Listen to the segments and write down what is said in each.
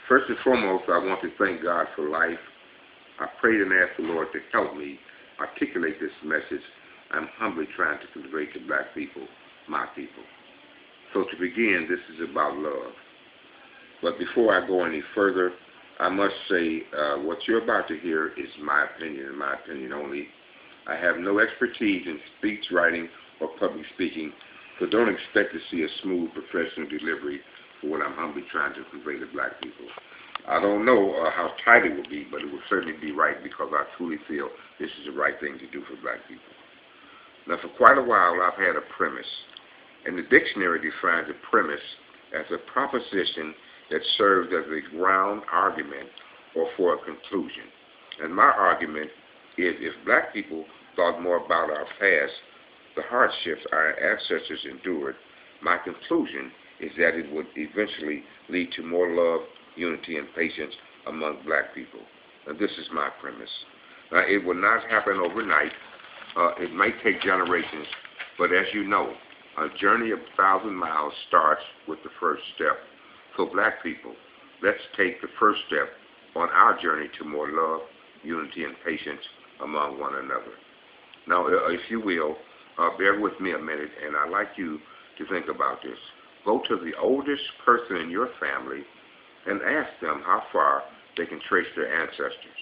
First and foremost, I want to thank God for life. I prayed and asked the Lord to help me articulate this message I'm humbly trying to convey to black people, my people. So to begin, this is about love. But before I go any further, I must say what you're about to hear is my opinion, and my opinion only. I have no expertise in speech writing or public speaking, so don't expect to see a smooth professional delivery for what I'm humbly trying to convey to black people. I don't know how tight it will be, but it will certainly be right because I truly feel this is the right thing to do for black people. Now, for quite a while, I've had a premise, and the dictionary defines a premise as a proposition that serves as a ground argument or for a conclusion. And my argument is if black people thought more about our past, the hardships our ancestors endured, my conclusion is that it would eventually lead to more love, unity, and patience among black people. And this is my premise. Now, it will not happen overnight. It might take generations, but as you know, a journey of 1,000 miles starts with the first step. So black people, let's take the first step on our journey to more love, unity, and patience among one another. Now, if you will, bear with me a minute, and I'd like you to think about this. Go to the oldest person in your family and ask them how far they can trace their ancestors.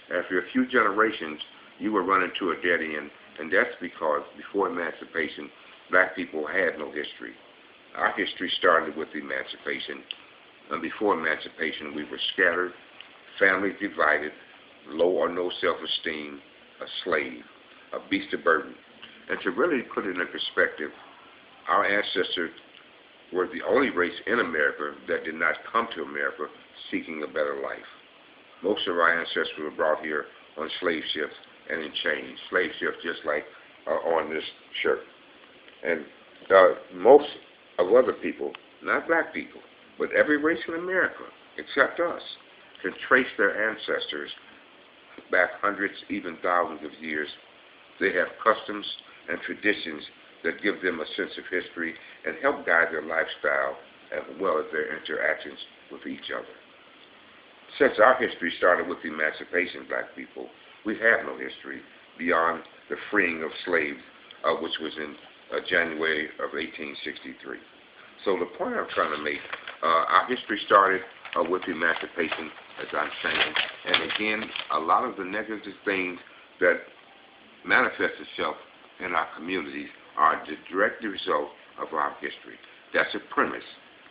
After a few generations, you will run into a dead end, and that's because before emancipation, black people had no history. Our history started with emancipation, and before emancipation, we were scattered, families divided, low or no self-esteem, a slave, a beast of burden. And to really put it in perspective, our ancestors were the only race in America that did not come to America seeking a better life. Most of our ancestors were brought here on slave ships and in chains, slave ships just like on this shirt. And most of other people, not black people, but every race in America, except us, can trace their ancestors back hundreds, even thousands of years. They have customs and traditions that give them a sense of history and help guide their lifestyle as well as their interactions with each other. Since our history started with emancipation, black people, we have no history beyond the freeing of slaves, which was in January of 1863. So the point I'm trying to make, our history started with emancipation, as I'm saying, and again, a lot of the negative things that manifest itself in our communities are the direct result of our history. That's a premise.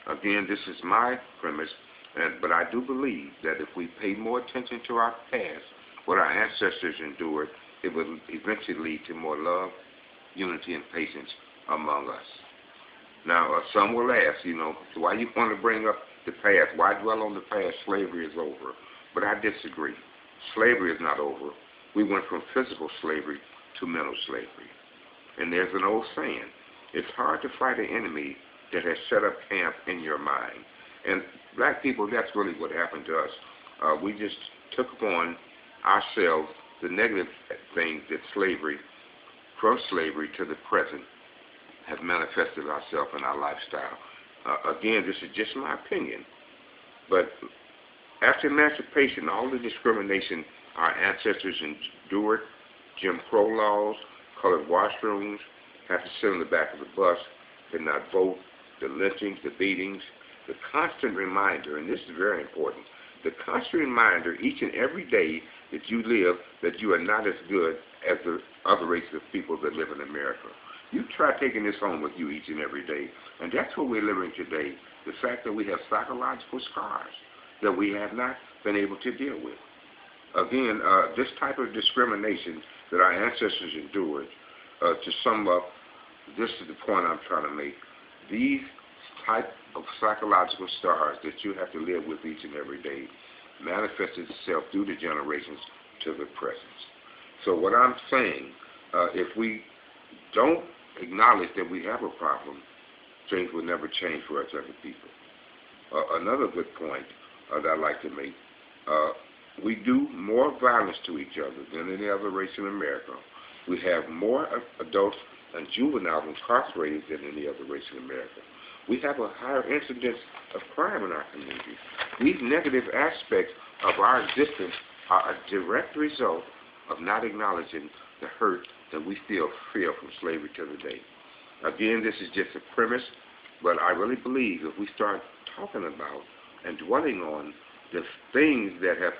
Again, this is my premise, but I do believe that if we pay more attention to our past, what our ancestors endured, it will eventually lead to more love, unity, and patience among us. Now, some will ask, why you want to bring up the past? Why dwell on the past? Slavery is over. But I disagree. Slavery is not over. We went from physical slavery to mental slavery. And there's an old saying, it's hard to fight an enemy that has set up camp in your mind. And black people, that's really what happened to us. We just took upon ourselves the negative things that slavery, from slavery to the present, have manifested ourselves in our lifestyle. Again, this is just my opinion, but after emancipation, all the discrimination our ancestors endured, Jim Crow laws, colored washrooms, have to sit in the back of the bus, did not vote, the lynchings, the beatings, the constant reminder, and this is very important, the constant reminder each and every day that you live that you are not as good as the other races of people that live in America. You try taking this home with you each and every day, and that's what we're living today, the fact that we have psychological scars that we have not been able to deal with. Again, this type of discrimination that our ancestors endured, to sum up, this is the point I'm trying to make. These type of psychological scars that you have to live with each and every day manifested itself through the generations to the present. So what I'm saying, if we don't acknowledge that we have a problem, things will never change for us as a people. Another good point that I'd like to make, we do more violence to each other than any other race in America. We have more adults and juveniles incarcerated than any other race in America. We have a higher incidence of crime in our communities. These negative aspects of our existence are a direct result of not acknowledging the hurt that we still feel from slavery to today. Again, this is just a premise, but I really believe if we start talking about and dwelling on the things that have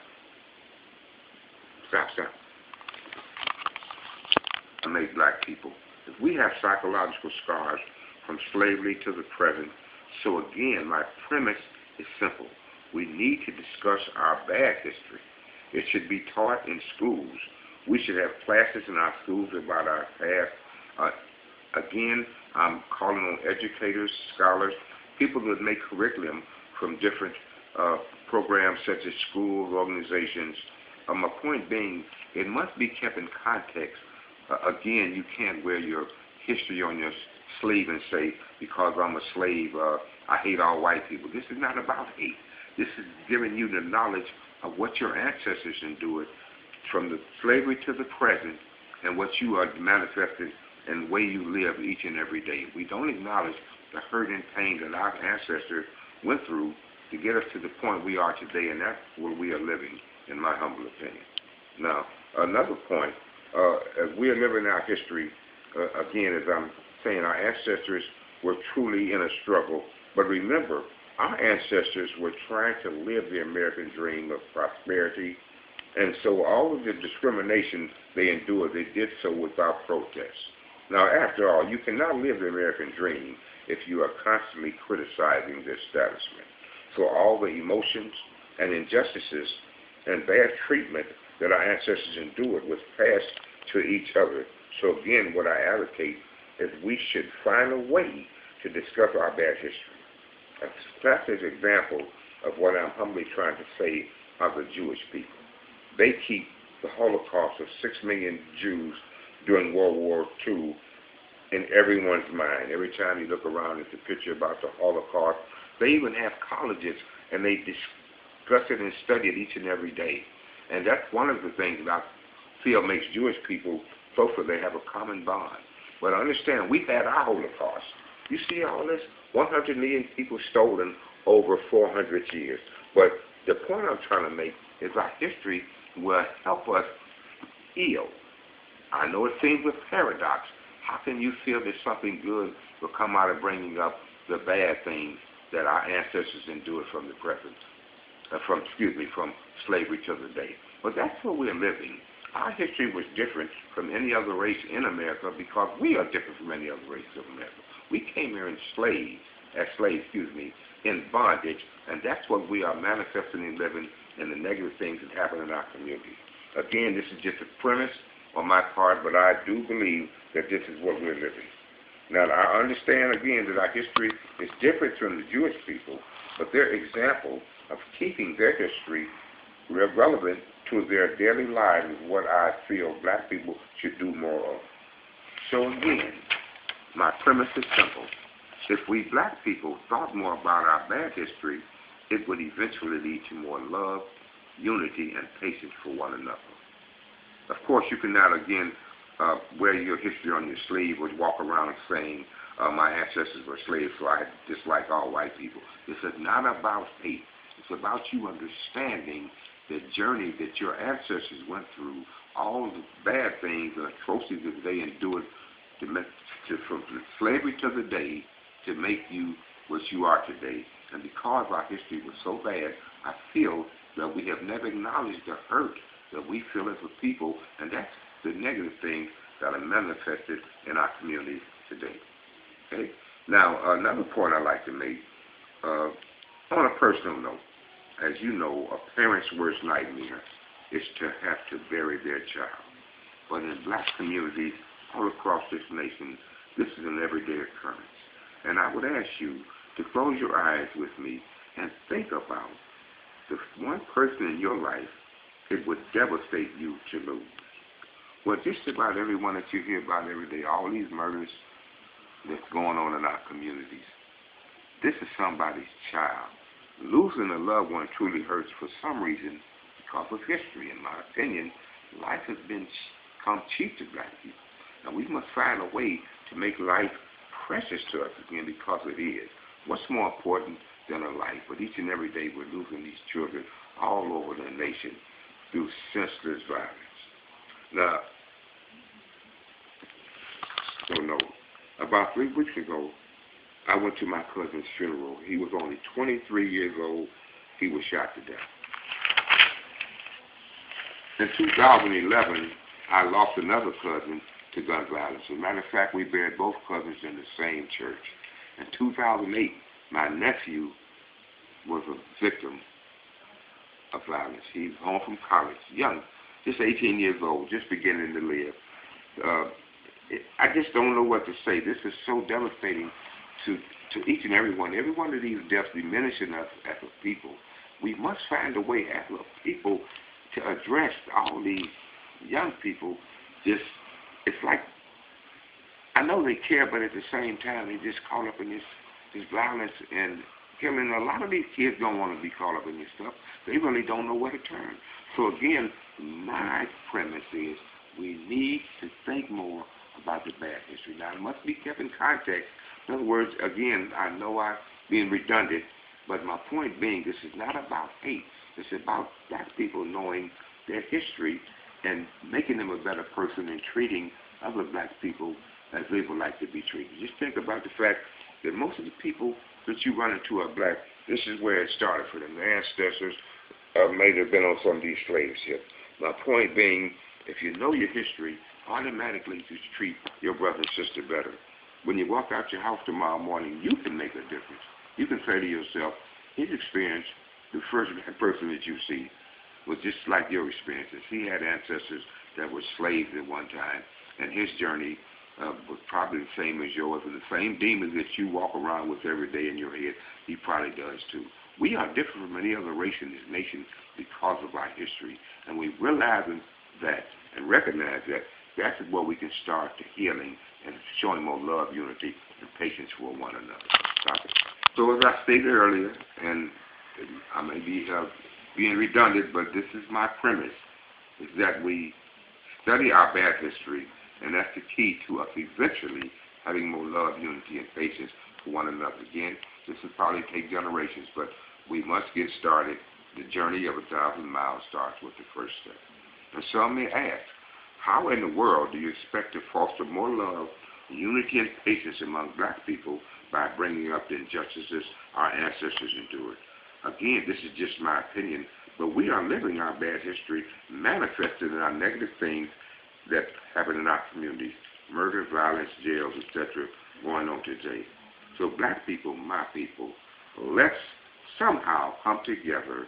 made black people, if we have psychological scars from slavery to the present, so again, my premise is simple. We need to discuss our bad history. It should be taught in schools. We should have classes in our schools about our past. Again, I'm calling on educators, scholars, people that make curriculum from different programs such as schools, organizations. My point being, it must be kept in context. Again, you can't wear your history on your sleeve and say, because I'm a slave, I hate all white people. This is not about hate. This is giving you the knowledge of what your ancestors endured from the slavery to the present and what you are manifesting and the way you live each and every day. We don't acknowledge the hurt and pain that our ancestors went through to get us to the point we are today, and that's where we are living, in my humble opinion. Now, another point, as we are living our history, again, as I'm saying, our ancestors were truly in a struggle. But remember, our ancestors were trying to live the American dream of prosperity. And so all of the discrimination they endured, they did so without protest. Now, after all, you cannot live the American dream if you are constantly criticizing the establishment. So all the emotions and injustices and bad treatment that our ancestors endured was passed to each other. So again, what I advocate is we should find a way to discuss our bad history. A classic example of what I'm humbly trying to say are the Jewish people. They keep the Holocaust of 6 million Jews during World War II in everyone's mind. Every time you look around at the picture about the Holocaust, they even have colleges and they discuss it and study it each and every day. And that's one of the things that I feel makes Jewish people closer. They have a common bond. But understand, we've had our Holocaust. You see all this? 100 million people stolen over 400 years. But the point I'm trying to make is our history will help us heal. I know it seems a paradox. How can you feel that something good will come out of bringing up the bad things that our ancestors endured from the present, from slavery to the day? But that's where we're living. Our history was different from any other race in America because we are different from any other race of America. We came here in bondage, and that's what we are manifesting and living in the negative things that happen in our community. Again, this is just a premise on my part, but I do believe that this is what we're living. Now, I understand, again, that our history is different from the Jewish people, but their example of keeping their history relevant to their daily lives is what I feel black people should do more of. So again, my premise is simple. If we black people thought more about our bad history, it would eventually lead to more love, unity, and patience for one another. Of course, you cannot, again, wear your history on your sleeve or walk around saying, my ancestors were slaves, so I dislike all white people. This is not about hate. It's about you understanding the journey that your ancestors went through, all the bad things, the atrocities that they endured from slavery to the day to make you what you are today. And because our history was so bad, I feel that we have never acknowledged the hurt that we feel as a people, and that's the negative things that are manifested in our communities today. Okay? Now, another point I'd like to make, on a personal note, as you know, a parent's worst nightmare is to have to bury their child. But in black communities all across this nation, this is an everyday occurrence. And I would ask you to close your eyes with me and think about the one person in your life it would devastate you to lose. Well, just about everyone that you hear about every day, all these murders that's going on in our communities, this is somebody's child. Losing a loved one truly hurts for some reason because of history. In my opinion, life has become cheap to black people. And we must find a way to make life precious to us again because it is. What's more important than a life? But each and every day we're losing these children all over the nation through senseless violence. Now, so no, about 3 weeks ago, I went to my cousin's funeral. He was only 23 years old. He was shot to death. In 2011, I lost another cousin to gun violence. As a matter of fact, we buried both cousins in the same church. In 2008, my nephew was a victim of violence. He's home from college, young, just 18 years old, just beginning to live. I just don't know what to say. This is so devastating to each and every one. Every one of these deaths diminishing us as a people. We must find a way as a people to address all these young people. Just, it's like, I know they care, but at the same time, they just caught up in this violence and killing. A lot of these kids don't want to be caught up in this stuff. They really don't know where to turn. So again, my premise is we need to think more about the bad history. Now, it must be kept in context. In other words, again, I know I'm being redundant, but my point being, this is not about hate. It's about black people knowing their history and making them a better person and treating other black people as they would like to be treated. Just think about the fact that most of the people that you run into are black. This is where it started for them. Their ancestors may have been on some of these slave ships. My point being, if you know your history, automatically you treat your brother and sister better. When you walk out your house tomorrow morning, you can make a difference. You can say to yourself, his experience, the first person that you see, was just like your experiences. He had ancestors that were slaves at one time, and his journey was probably the same as yours, and the same demons that you walk around with every day in your head, he probably does too. We are different from any other race in this nation because of our history, and we realize that and recognize that that's where we can start the healing and showing more love, unity, and patience for one another. So as I stated earlier, and I may be being redundant, but this is my premise, is that we study our bad history, and that's the key to us eventually having more love, unity, and patience for one another. Again, this will probably take generations, but we must get started. The journey of 1,000 miles starts with the first step. And some may ask, how in the world do you expect to foster more love, unity, and patience among black people by bringing up the injustices our ancestors endured? Again, this is just my opinion, but we are living our bad history manifested in our negative things that happen in our communities. Murder, violence, jails, etc. going on today. So black people, my people, let's somehow come together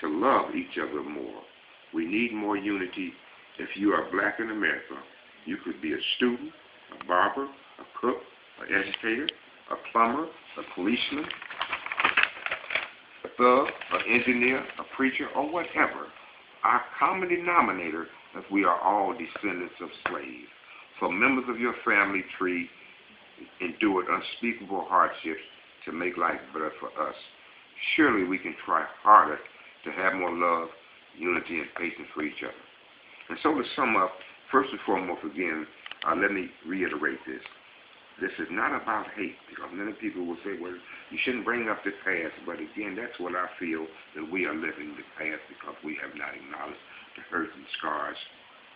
to love each other more. We need more unity. If you are black in America, you could be a student, a barber, a cook, an educator, a plumber, a policeman, a thug, an engineer, a preacher, or whatever. Our common denominator is we are all descendants of slaves. So members of your family tree endured unspeakable hardships to make life better for us. Surely we can try harder to have more love, unity, and patience for each other. And so to sum up, first and foremost, again, let me reiterate this. This is not about hate, because many people will say, well, you shouldn't bring up the past, but again, that's what I feel, that we are living the past because we have not acknowledged the hurt and scars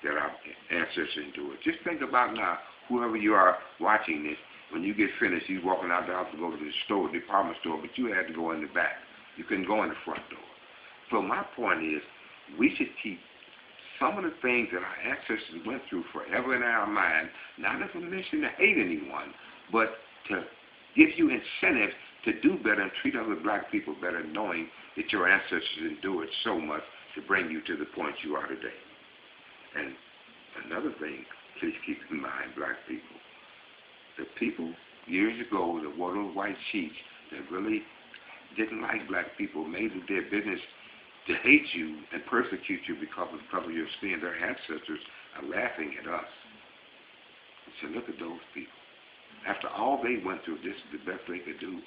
that our ancestors endured. Just think about now, whoever you are watching this, when you get finished, you're walking out the house to go to the store, department store, but you had to go in the back. You couldn't go in the front door. So my point is, we should keep some of the things that our ancestors went through forever in our mind, not as a mission to hate anyone, but to give you incentive to do better and treat other black people better, knowing that your ancestors endured so much to bring you to the point you are today. And another thing, please keep in mind, black people. The people years ago that wore those white sheets that really didn't like black people, made it their business to hate you and persecute you because of the color of your skin. Their ancestors are laughing at us. So look at those people. After all they went through, this is the best they could do.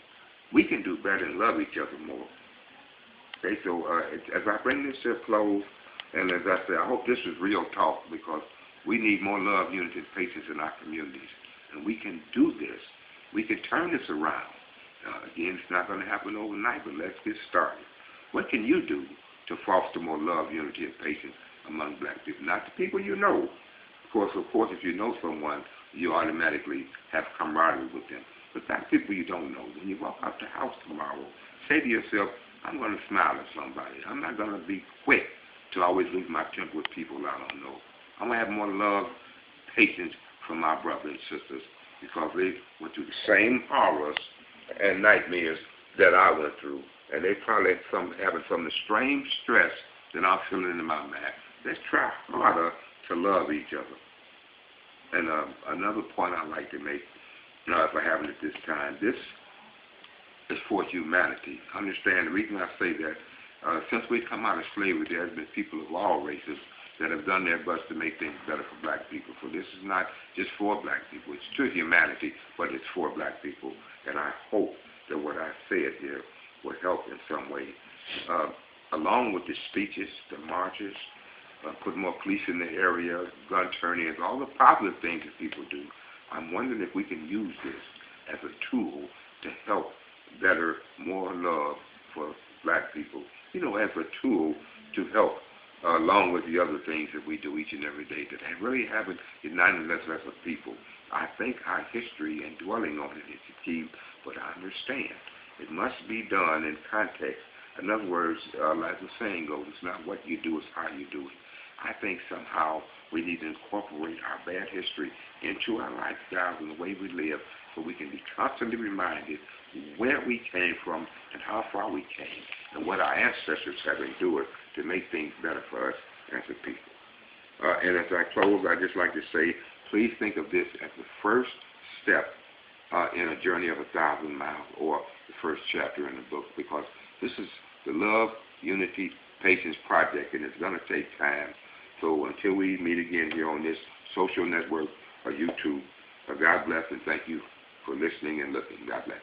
We can do better and love each other more. Okay, so as I bring this to a close, and as I say, I hope this is real talk, because we need more love, unity, and patience in our communities. And we can do this. We can turn this around. Again, it's not going to happen overnight, but let's get started. What can you do to foster more love, unity, and patience among black people? Not the people you know. Of course, if you know someone, you automatically have camaraderie with them. But black people you don't know, when you walk out the house tomorrow, say to yourself, I'm going to smile at somebody. I'm not going to be quick to always lose my temper with people I don't know. I'm going to have more love, patience from my brothers and sisters because they went through the same horrors and nightmares that I went through. And they probably having some of the same stress that I'm feeling in my mind. Let's try harder to love each other. And another point I'd like to make, if I haven't at this time, this is for humanity. Understand the reason I say that, since we've come out of slavery, there has been people of all races that have done their best to make things better for black people. So this is not just for black people. It's to humanity, but it's for black people. And I hope that what I said here will help in some way. Along with the speeches, the marches, put more police in the area, gun turn-ins, all the positive things that people do, I'm wondering if we can use this as a tool to help better more love for black people. As a tool to help along with the other things that we do each and every day that really haven't united us as a people. I think our history and dwelling on it is the key, but I understand it must be done in context. In other words, like the saying goes, it's not what you do, it's how you do it. I think somehow we need to incorporate our bad history into our lifestyles and the way we live so we can be constantly reminded where we came from and how far we came and what our ancestors have endured to make things better for us as a people. And as I close, I'd just like to say, please think of this as the first step in a journey of 1,000 miles, or the first chapter in the book, because this is the Love, Unity, Patience Project, and it's going to take time. So until we meet again here on this social network or YouTube, God bless and thank you for listening and looking. God bless.